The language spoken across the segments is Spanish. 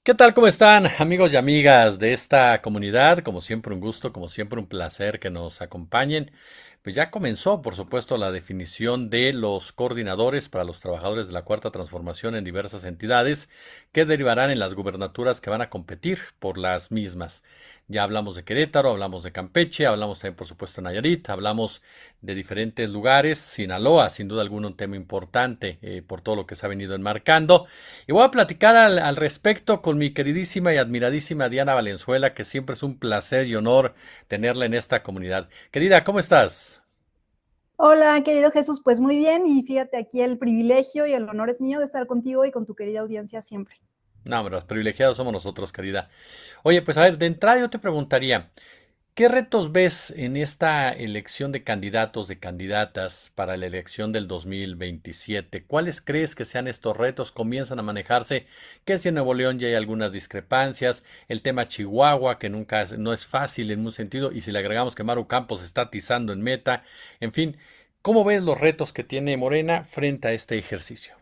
¿Qué tal? ¿Cómo están, amigos y amigas de esta comunidad? Como siempre, un gusto, como siempre, un placer que nos acompañen. Pues ya comenzó, por supuesto, la definición de los coordinadores para los trabajadores de la Cuarta Transformación en diversas entidades que derivarán en las gubernaturas que van a competir por las mismas. Ya hablamos de Querétaro, hablamos de Campeche, hablamos también, por supuesto, de Nayarit, hablamos de diferentes lugares. Sinaloa, sin duda alguna, un tema importante por todo lo que se ha venido enmarcando. Y voy a platicar al respecto con mi queridísima y admiradísima Diana Valenzuela, que siempre es un placer y honor tenerla en esta comunidad. Querida, ¿cómo estás? Hola, querido Jesús, pues muy bien y fíjate aquí el privilegio y el honor es mío de estar contigo y con tu querida audiencia siempre. No, hombre, los privilegiados somos nosotros, querida. Oye, pues a ver, de entrada yo te preguntaría, ¿qué retos ves en esta elección de candidatos, de candidatas para la elección del 2027? ¿Cuáles crees que sean estos retos? Comienzan a manejarse, que si en Nuevo León ya hay algunas discrepancias, el tema Chihuahua, que nunca no es fácil en un sentido, y si le agregamos que Maru Campos está atizando en meta, en fin, ¿cómo ves los retos que tiene Morena frente a este ejercicio?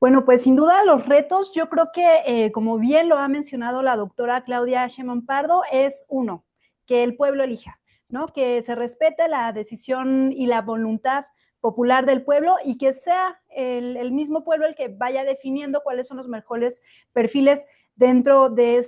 Bueno, pues sin duda los retos, yo creo que como bien lo ha mencionado la doctora Claudia Sheinbaum Pardo, es uno, que el pueblo elija, ¿no? Que se respete la decisión y la voluntad popular del pueblo y que sea el mismo pueblo el que vaya definiendo cuáles son los mejores perfiles dentro de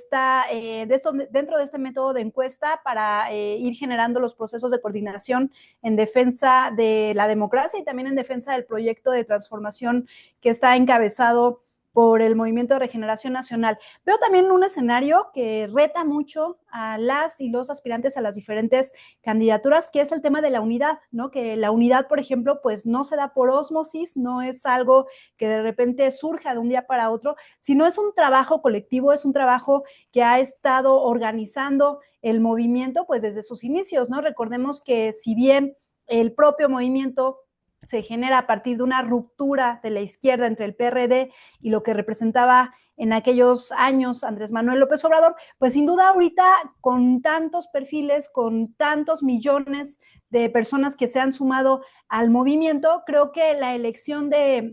dentro de este método de encuesta para ir generando los procesos de coordinación en defensa de la democracia y también en defensa del proyecto de transformación que está encabezado por el Movimiento de Regeneración Nacional. Veo también un escenario que reta mucho a las y los aspirantes a las diferentes candidaturas, que es el tema de la unidad, ¿no? Que la unidad, por ejemplo, pues no se da por ósmosis, no es algo que de repente surja de un día para otro, sino es un trabajo colectivo, es un trabajo que ha estado organizando el movimiento pues desde sus inicios, ¿no? Recordemos que si bien el propio movimiento se genera a partir de una ruptura de la izquierda entre el PRD y lo que representaba en aquellos años Andrés Manuel López Obrador, pues sin duda ahorita con tantos perfiles, con tantos millones de personas que se han sumado al movimiento, creo que la elección de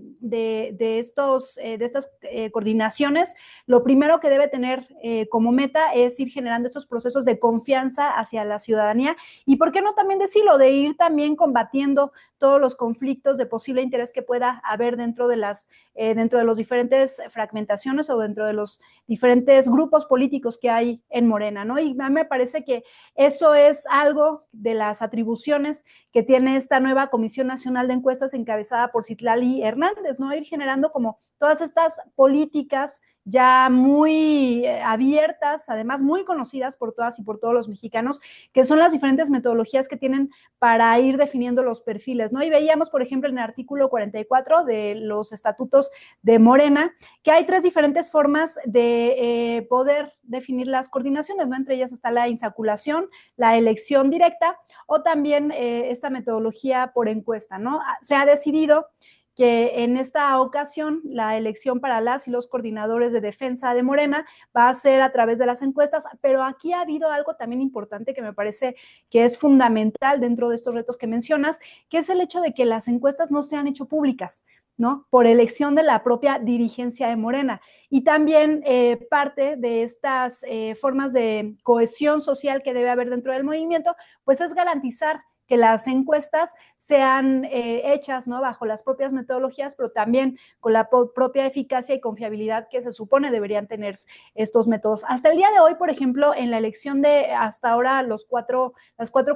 estas coordinaciones, lo primero que debe tener como meta es ir generando estos procesos de confianza hacia la ciudadanía y, ¿por qué no también decirlo?, de ir también combatiendo todos los conflictos de posible interés que pueda haber dentro de los diferentes fragmentaciones o dentro de los diferentes grupos políticos que hay en Morena, ¿no? Y a mí me parece que eso es algo de las atribuciones que tiene esta nueva Comisión Nacional de Encuestas encabezada por Citlali Hernández, ¿no? Ir generando como todas estas políticas ya muy abiertas, además muy conocidas por todas y por todos los mexicanos, que son las diferentes metodologías que tienen para ir definiendo los perfiles, ¿no? Y veíamos, por ejemplo, en el artículo 44 de los estatutos de Morena, que hay tres diferentes formas de poder definir las coordinaciones, ¿no? Entre ellas está la insaculación, la elección directa o también esta metodología por encuesta, ¿no? Se ha decidido que en esta ocasión la elección para las y los coordinadores de defensa de Morena va a ser a través de las encuestas, pero aquí ha habido algo también importante que me parece que es fundamental dentro de estos retos que mencionas, que es el hecho de que las encuestas no se han hecho públicas, ¿no? Por elección de la propia dirigencia de Morena. Y también parte de estas formas de cohesión social que debe haber dentro del movimiento, pues es garantizar que las encuestas sean hechas, ¿no?, bajo las propias metodologías, pero también con la propia eficacia y confiabilidad que se supone deberían tener estos métodos. Hasta el día de hoy, por ejemplo, en la elección de hasta ahora las cuatro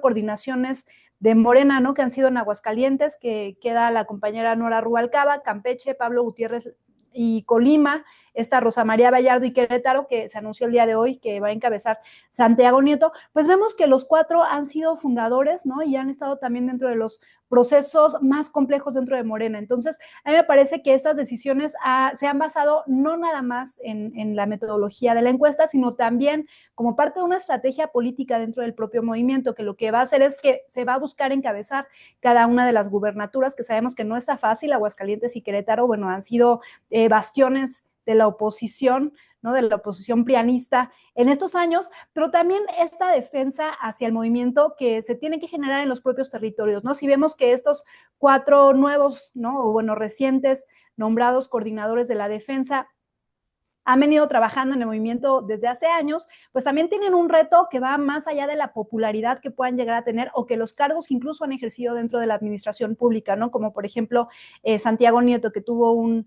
coordinaciones de Morena, ¿no?, que han sido en Aguascalientes, que queda la compañera Nora Rubalcaba, Campeche, Pablo Gutiérrez y Colima, esta Rosa María Vallardo y Querétaro, que se anunció el día de hoy que va a encabezar Santiago Nieto, pues vemos que los cuatro han sido fundadores, ¿no? Y han estado también dentro de los procesos más complejos dentro de Morena. Entonces, a mí me parece que estas decisiones se han basado no nada más en la metodología de la encuesta, sino también como parte de una estrategia política dentro del propio movimiento, que lo que va a hacer es que se va a buscar encabezar cada una de las gubernaturas, que sabemos que no está fácil. Aguascalientes y Querétaro, bueno, han sido bastiones de la oposición, ¿no?, de la oposición prianista en estos años, pero también esta defensa hacia el movimiento que se tiene que generar en los propios territorios, ¿no? Si vemos que estos cuatro nuevos, ¿no?, o bueno, recientes nombrados coordinadores de la defensa han venido trabajando en el movimiento desde hace años, pues también tienen un reto que va más allá de la popularidad que puedan llegar a tener o que los cargos que incluso han ejercido dentro de la administración pública, ¿no? Como por ejemplo Santiago Nieto, que tuvo un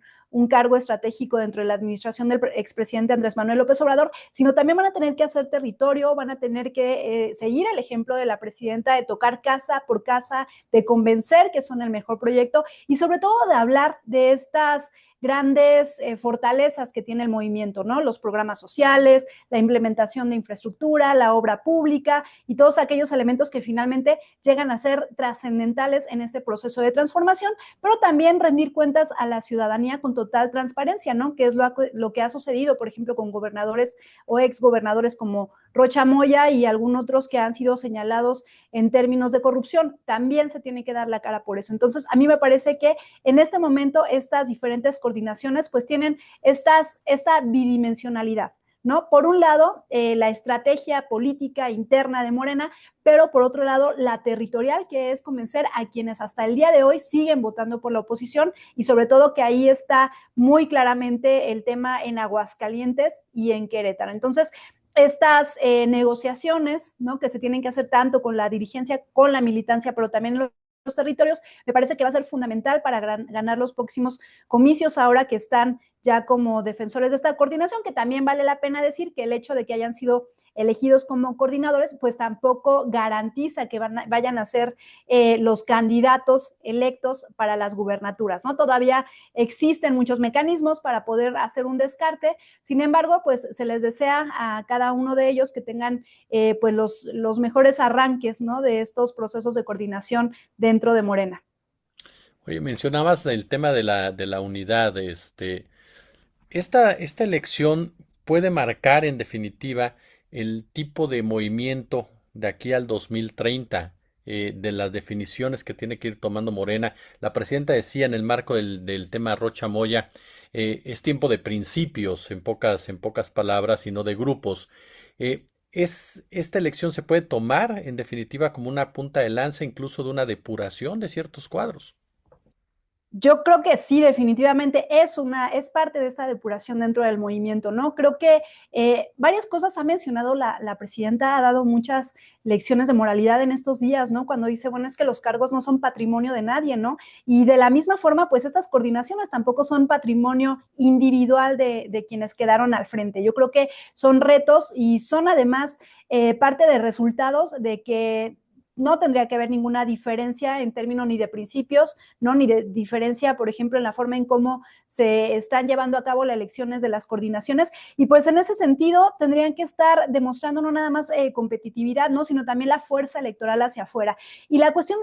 cargo estratégico dentro de la administración del expresidente Andrés Manuel López Obrador, sino también van a tener que hacer territorio, van a tener que seguir el ejemplo de la presidenta, de tocar casa por casa, de convencer que son el mejor proyecto y sobre todo de hablar de estas grandes fortalezas que tiene el movimiento, ¿no? Los programas sociales, la implementación de infraestructura, la obra pública y todos aquellos elementos que finalmente llegan a ser trascendentales en este proceso de transformación, pero también rendir cuentas a la ciudadanía con total transparencia, ¿no? Que es lo que ha sucedido, por ejemplo, con gobernadores o exgobernadores como Rocha Moya y algunos otros que han sido señalados en términos de corrupción. También se tiene que dar la cara por eso. Entonces, a mí me parece que en este momento estas diferentes coordinaciones pues tienen esta bidimensionalidad, ¿no? Por un lado, la estrategia política interna de Morena, pero por otro lado, la territorial, que es convencer a quienes hasta el día de hoy siguen votando por la oposición y sobre todo que ahí está muy claramente el tema en Aguascalientes y en Querétaro. Entonces, estas negociaciones, ¿no? Que se tienen que hacer tanto con la dirigencia, con la militancia, pero también los territorios, me parece que va a ser fundamental para ganar los próximos comicios ahora que están ya como defensores de esta coordinación, que también vale la pena decir que el hecho de que hayan sido elegidos como coordinadores, pues tampoco garantiza que vayan a ser los candidatos electos para las gubernaturas, ¿no? Todavía existen muchos mecanismos para poder hacer un descarte, sin embargo, pues se les desea a cada uno de ellos que tengan pues los mejores arranques, ¿no? De estos procesos de coordinación dentro de Morena. Oye, mencionabas el tema de la unidad, esta elección puede marcar en definitiva el tipo de movimiento de aquí al 2030, de las definiciones que tiene que ir tomando Morena. La presidenta decía en el marco del tema Rocha Moya, es tiempo de principios, en pocas palabras, y no de grupos. ¿Esta elección se puede tomar en definitiva como una punta de lanza, incluso de una depuración de ciertos cuadros? Yo creo que sí, definitivamente es parte de esta depuración dentro del movimiento, ¿no? Creo que varias cosas ha mencionado la presidenta, ha dado muchas lecciones de moralidad en estos días, ¿no? Cuando dice, bueno, es que los cargos no son patrimonio de nadie, ¿no? Y de la misma forma, pues estas coordinaciones tampoco son patrimonio individual de quienes quedaron al frente. Yo creo que son retos y son además parte de resultados de que no tendría que haber ninguna diferencia en términos ni de principios, ¿no? Ni de diferencia, por ejemplo, en la forma en cómo se están llevando a cabo las elecciones de las coordinaciones. Y pues en ese sentido tendrían que estar demostrando no nada más competitividad, ¿no? Sino también la fuerza electoral hacia afuera. Y la cuestión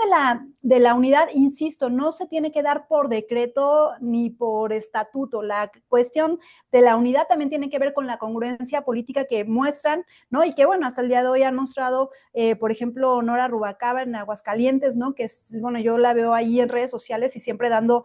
de la unidad, insisto, no se tiene que dar por decreto ni por estatuto. La cuestión de la unidad también tiene que ver con la congruencia política que muestran, ¿no? Y que, bueno, hasta el día de hoy han mostrado, por ejemplo, Nora Rubalcaba en Aguascalientes, ¿no? Que es, bueno, yo la veo ahí en redes sociales y siempre dando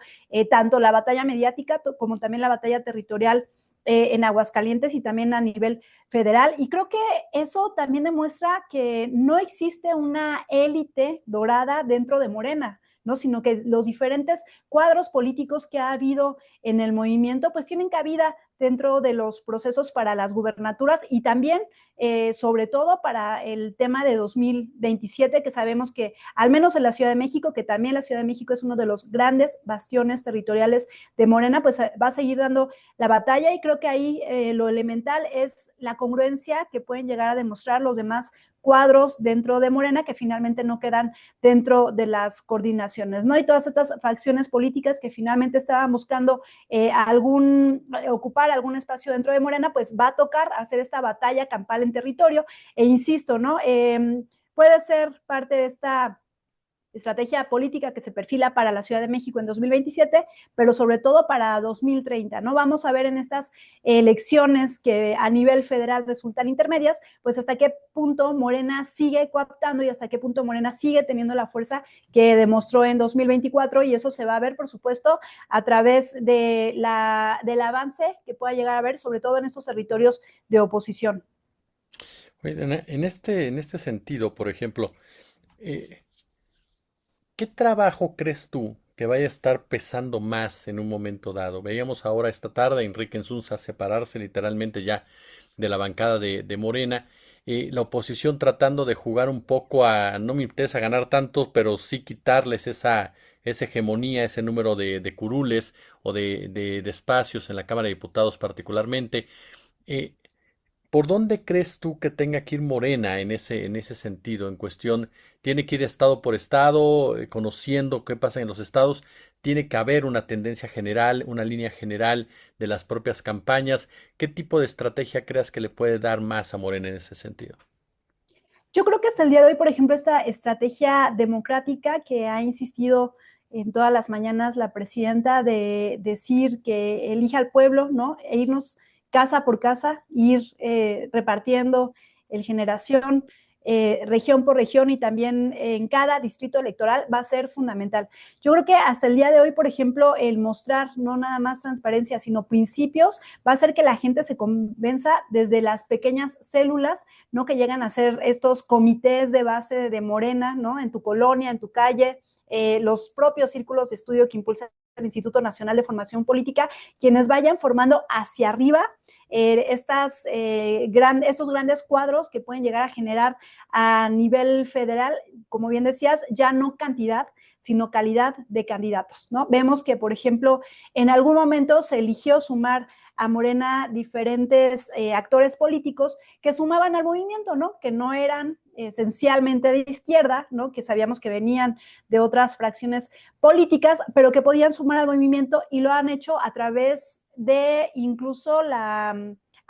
tanto la batalla mediática como también la batalla territorial en Aguascalientes y también a nivel federal. Y creo que eso también demuestra que no existe una élite dorada dentro de Morena, ¿no? Sino que los diferentes cuadros políticos que ha habido en el movimiento, pues tienen cabida dentro de los procesos para las gubernaturas y también, sobre todo, para el tema de 2027, que sabemos que, al menos en la Ciudad de México, que también la Ciudad de México es uno de los grandes bastiones territoriales de Morena, pues va a seguir dando la batalla y creo que ahí lo elemental es la congruencia que pueden llegar a demostrar los demás cuadros dentro de Morena que finalmente no quedan dentro de las coordinaciones, ¿no? Y todas estas facciones políticas que finalmente estaban buscando ocupar algún espacio dentro de Morena, pues va a tocar hacer esta batalla campal en territorio e insisto, ¿no? Puede ser parte de esta estrategia política que se perfila para la Ciudad de México en 2027, pero sobre todo para 2030, ¿no? Vamos a ver en estas elecciones que a nivel federal resultan intermedias, pues hasta qué punto Morena sigue cooptando y hasta qué punto Morena sigue teniendo la fuerza que demostró en 2024 y eso se va a ver, por supuesto, a través del avance que pueda llegar a ver, sobre todo en estos territorios de oposición. Oye, en este sentido, por ejemplo, eh, ¿qué trabajo crees tú que vaya a estar pesando más en un momento dado? Veíamos ahora esta tarde a Enrique Nsunza separarse literalmente ya de la bancada de Morena, la oposición tratando de jugar un poco a, no me interesa ganar tantos, pero sí quitarles esa hegemonía, ese número de curules o de espacios en la Cámara de Diputados particularmente. Eh, ¿Por dónde crees tú que tenga que ir Morena en ese sentido? En cuestión, ¿tiene que ir estado por estado, conociendo qué pasa en los estados? ¿Tiene que haber una tendencia general, una línea general de las propias campañas? ¿Qué tipo de estrategia creas que le puede dar más a Morena en ese sentido? Yo creo que hasta el día de hoy, por ejemplo, esta estrategia democrática que ha insistido en todas las mañanas la presidenta de decir que elija al pueblo, ¿no? E irnos casa por casa, ir repartiendo el generación, región por región y también en cada distrito electoral va a ser fundamental. Yo creo que hasta el día de hoy, por ejemplo, el mostrar no nada más transparencia, sino principios, va a hacer que la gente se convenza desde las pequeñas células, ¿no? Que llegan a ser estos comités de base de Morena, ¿no? En tu colonia, en tu calle, los propios círculos de estudio que impulsa el Instituto Nacional de Formación Política, quienes vayan formando hacia arriba estos grandes cuadros que pueden llegar a generar a nivel federal, como bien decías, ya no cantidad, sino calidad de candidatos, ¿no? Vemos que, por ejemplo, en algún momento se eligió sumar a Morena diferentes actores políticos que sumaban al movimiento, ¿no? Que no eran esencialmente de izquierda, ¿no? Que sabíamos que venían de otras fracciones políticas, pero que podían sumar al movimiento y lo han hecho a través de incluso la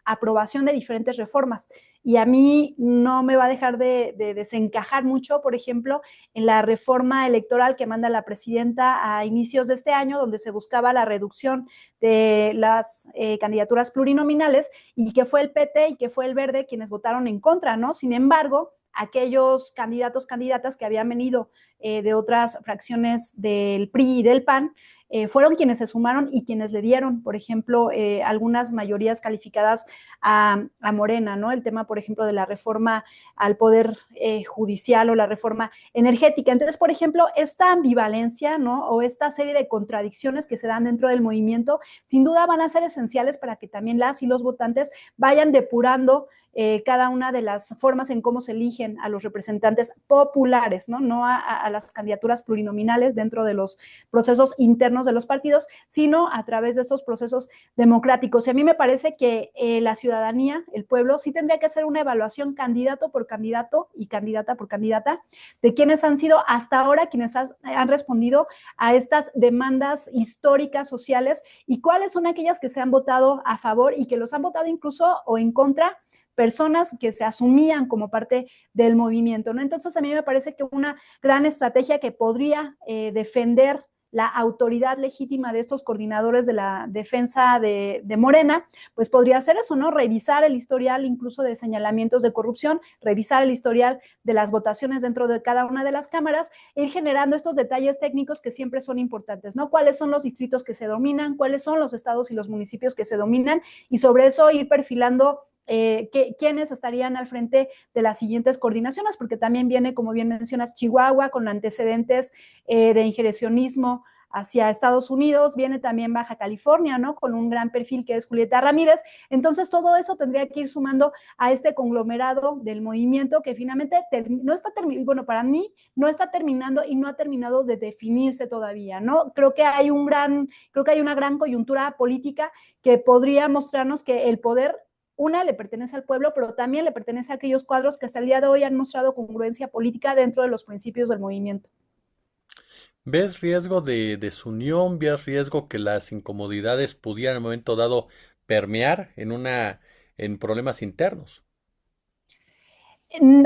aprobación de diferentes reformas. Y a mí no me va a dejar de desencajar mucho, por ejemplo, en la reforma electoral que manda la presidenta a inicios de este año, donde se buscaba la reducción de las candidaturas plurinominales y que fue el PT y que fue el Verde quienes votaron en contra, ¿no? Sin embargo, aquellos candidatos, candidatas que habían venido de otras fracciones del PRI y del PAN, fueron quienes se sumaron y quienes le dieron, por ejemplo, algunas mayorías calificadas a Morena, ¿no? El tema, por ejemplo, de la reforma al poder judicial o la reforma energética. Entonces, por ejemplo, esta ambivalencia, ¿no? O esta serie de contradicciones que se dan dentro del movimiento, sin duda van a ser esenciales para que también las y los votantes vayan depurando cada una de las formas en cómo se eligen a los representantes populares, ¿no? No a las candidaturas plurinominales dentro de los procesos internos de los partidos, sino a través de estos procesos democráticos. Y a mí me parece que la ciudadanía, el pueblo, sí tendría que hacer una evaluación candidato por candidato y candidata por candidata de quienes han sido hasta ahora quienes han respondido a estas demandas históricas, sociales, y cuáles son aquellas que se han votado a favor y que los han votado incluso o en contra personas que se asumían como parte del movimiento, ¿no? Entonces a mí me parece que una gran estrategia que podría defender la autoridad legítima de estos coordinadores de la defensa de Morena, pues podría ser eso, ¿no? Revisar el historial incluso de señalamientos de corrupción, revisar el historial de las votaciones dentro de cada una de las cámaras, e ir generando estos detalles técnicos que siempre son importantes, ¿no? ¿Cuáles son los distritos que se dominan? ¿Cuáles son los estados y los municipios que se dominan? Y sobre eso ir perfilando quiénes estarían al frente de las siguientes coordinaciones, porque también viene, como bien mencionas, Chihuahua con antecedentes de injerencionismo hacia Estados Unidos, viene también Baja California, ¿no? Con un gran perfil que es Julieta Ramírez. Entonces, todo eso tendría que ir sumando a este conglomerado del movimiento que finalmente no está terminando, bueno, para mí no está terminando y no ha terminado de definirse todavía, ¿no? Creo que hay una gran coyuntura política que podría mostrarnos que el poder le pertenece al pueblo, pero también le pertenece a aquellos cuadros que hasta el día de hoy han mostrado congruencia política dentro de los principios del movimiento. ¿Ves riesgo de desunión? ¿Ves riesgo que las incomodidades pudieran en un momento dado permear en problemas internos?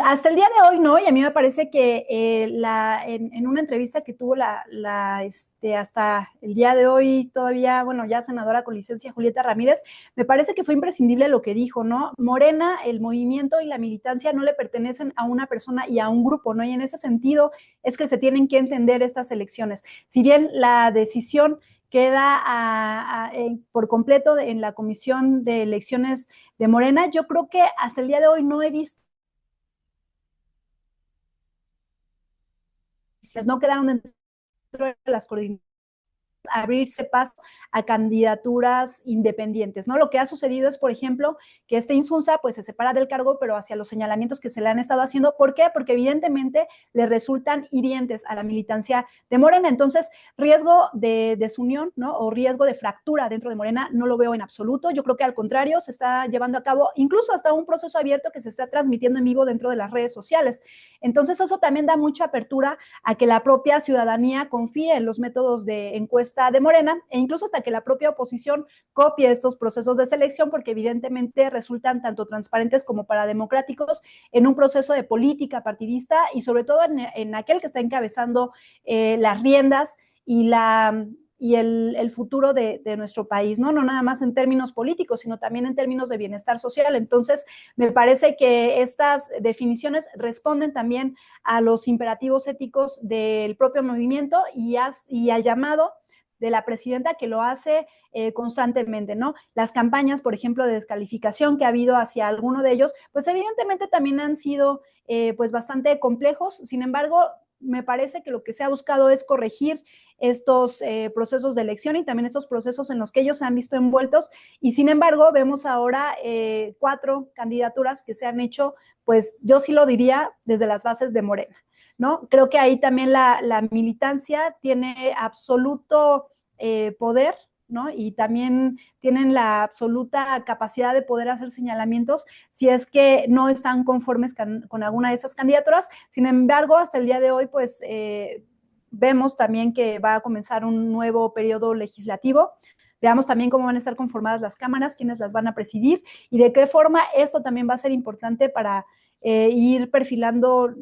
Hasta el día de hoy no, y a mí me parece que en una entrevista que tuvo hasta el día de hoy todavía, bueno, ya senadora con licencia Julieta Ramírez, me parece que fue imprescindible lo que dijo, ¿no? Morena, el movimiento y la militancia no le pertenecen a una persona y a un grupo, ¿no? Y en ese sentido es que se tienen que entender estas elecciones. Si bien la decisión queda por completo en la Comisión de Elecciones de Morena, yo creo que hasta el día de hoy no he visto no quedaron dentro de las coordinaciones abrirse paso a candidaturas independientes, ¿no? Lo que ha sucedido es, por ejemplo, que Insunza pues se separa del cargo, pero hacia los señalamientos que se le han estado haciendo. ¿Por qué? Porque evidentemente le resultan hirientes a la militancia de Morena. Entonces, riesgo de desunión, ¿no? O riesgo de fractura dentro de Morena no lo veo en absoluto. Yo creo que al contrario, se está llevando a cabo incluso hasta un proceso abierto que se está transmitiendo en vivo dentro de las redes sociales. Entonces, eso también da mucha apertura a que la propia ciudadanía confíe en los métodos de encuesta de Morena e incluso hasta que la propia oposición copie estos procesos de selección, porque evidentemente resultan tanto transparentes como para democráticos en un proceso de política partidista y sobre todo en aquel que está encabezando las riendas y el futuro de nuestro país, ¿no? No nada más en términos políticos, sino también en términos de bienestar social. Entonces, me parece que estas definiciones responden también a los imperativos éticos del propio movimiento y al llamado de la presidenta, que lo hace constantemente, ¿no? Las campañas, por ejemplo, de descalificación que ha habido hacia alguno de ellos, pues evidentemente también han sido pues bastante complejos. Sin embargo, me parece que lo que se ha buscado es corregir estos procesos de elección y también estos procesos en los que ellos se han visto envueltos. Y sin embargo, vemos ahora 4 candidaturas que se han hecho, pues yo sí lo diría, desde las bases de Morena, ¿no? Creo que ahí también la militancia tiene absoluto poder, ¿no? Y también tienen la absoluta capacidad de poder hacer señalamientos si es que no están conformes con alguna de esas candidaturas. Sin embargo, hasta el día de hoy, pues vemos también que va a comenzar un nuevo periodo legislativo. Veamos también cómo van a estar conformadas las cámaras, quiénes las van a presidir y de qué forma esto también va a ser importante para ir perfilando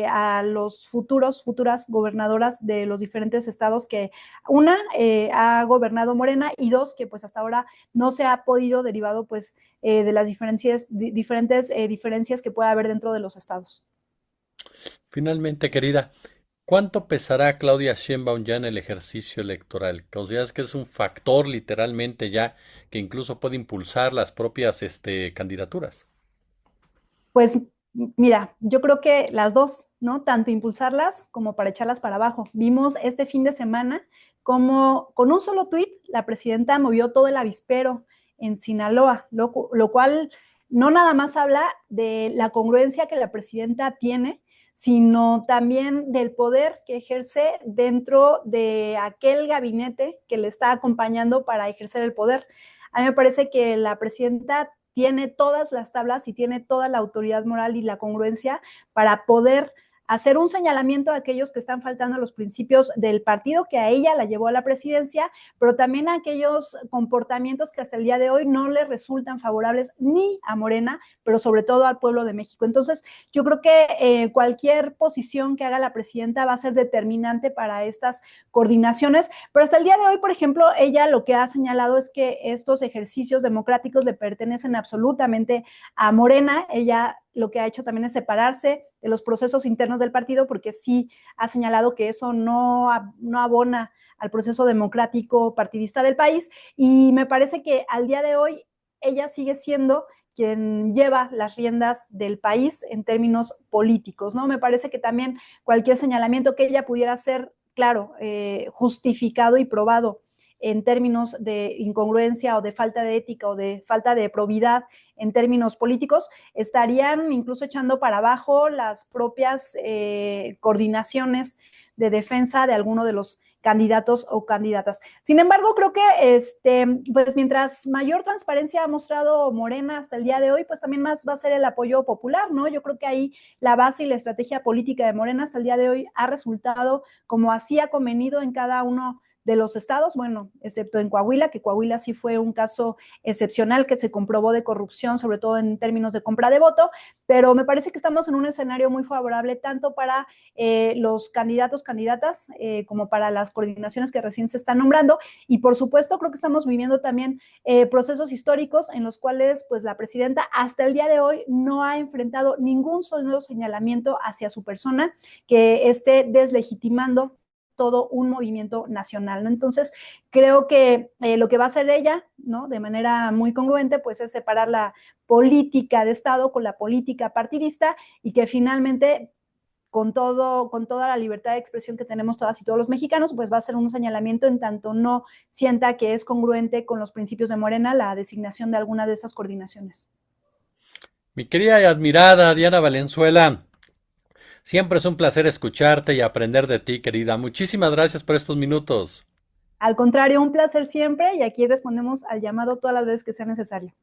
a los futuras gobernadoras de los diferentes estados que una ha gobernado Morena y 2 que pues hasta ahora no se ha podido derivado pues de las diferentes diferencias que pueda haber dentro de los estados. Finalmente, querida, ¿cuánto pesará Claudia Sheinbaum ya en el ejercicio electoral? ¿Consideras que es un factor literalmente ya que incluso puede impulsar las propias candidaturas? Pues mira, yo creo que las dos, ¿no? Tanto impulsarlas como para echarlas para abajo. Vimos este fin de semana como con un solo tuit la presidenta movió todo el avispero en Sinaloa, lo cual no nada más habla de la congruencia que la presidenta tiene, sino también del poder que ejerce dentro de aquel gabinete que le está acompañando para ejercer el poder. A mí me parece que la presidenta tiene todas las tablas y tiene toda la autoridad moral y la congruencia para poder hacer un señalamiento a aquellos que están faltando a los principios del partido que a ella la llevó a la presidencia, pero también a aquellos comportamientos que hasta el día de hoy no le resultan favorables ni a Morena, pero sobre todo al pueblo de México. Entonces, yo creo que cualquier posición que haga la presidenta va a ser determinante para estas coordinaciones, pero hasta el día de hoy, por ejemplo, ella lo que ha señalado es que estos ejercicios democráticos le pertenecen absolutamente a Morena. Ella lo que ha hecho también es separarse de los procesos internos del partido, porque sí ha señalado que eso no abona al proceso democrático partidista del país, y me parece que al día de hoy ella sigue siendo quien lleva las riendas del país en términos políticos, ¿no? Me parece que también cualquier señalamiento que ella pudiera hacer, claro, justificado y probado en términos de incongruencia o de falta de ética o de falta de probidad en términos políticos, estarían incluso echando para abajo las propias coordinaciones de defensa de alguno de los candidatos o candidatas. Sin embargo, creo que pues mientras mayor transparencia ha mostrado Morena hasta el día de hoy, pues también más va a ser el apoyo popular, ¿no? Yo creo que ahí la base y la estrategia política de Morena hasta el día de hoy ha resultado como así ha convenido en cada uno de los estados, bueno, excepto en Coahuila, que Coahuila sí fue un caso excepcional que se comprobó de corrupción, sobre todo en términos de compra de voto, pero me parece que estamos en un escenario muy favorable tanto para los candidatos, candidatas, como para las coordinaciones que recién se están nombrando, y por supuesto creo que estamos viviendo también procesos históricos en los cuales pues la presidenta hasta el día de hoy no ha enfrentado ningún solo señalamiento hacia su persona que esté deslegitimando todo un movimiento nacional, ¿no? Entonces, creo que lo que va a hacer ella, ¿no? De manera muy congruente, pues es separar la política de Estado con la política partidista y que finalmente con toda la libertad de expresión que tenemos todas y todos los mexicanos, pues va a ser un señalamiento en tanto no sienta que es congruente con los principios de Morena la designación de alguna de esas coordinaciones. Mi querida y admirada Diana Valenzuela, siempre es un placer escucharte y aprender de ti, querida. Muchísimas gracias por estos minutos. Al contrario, un placer siempre y aquí respondemos al llamado todas las veces que sea necesario.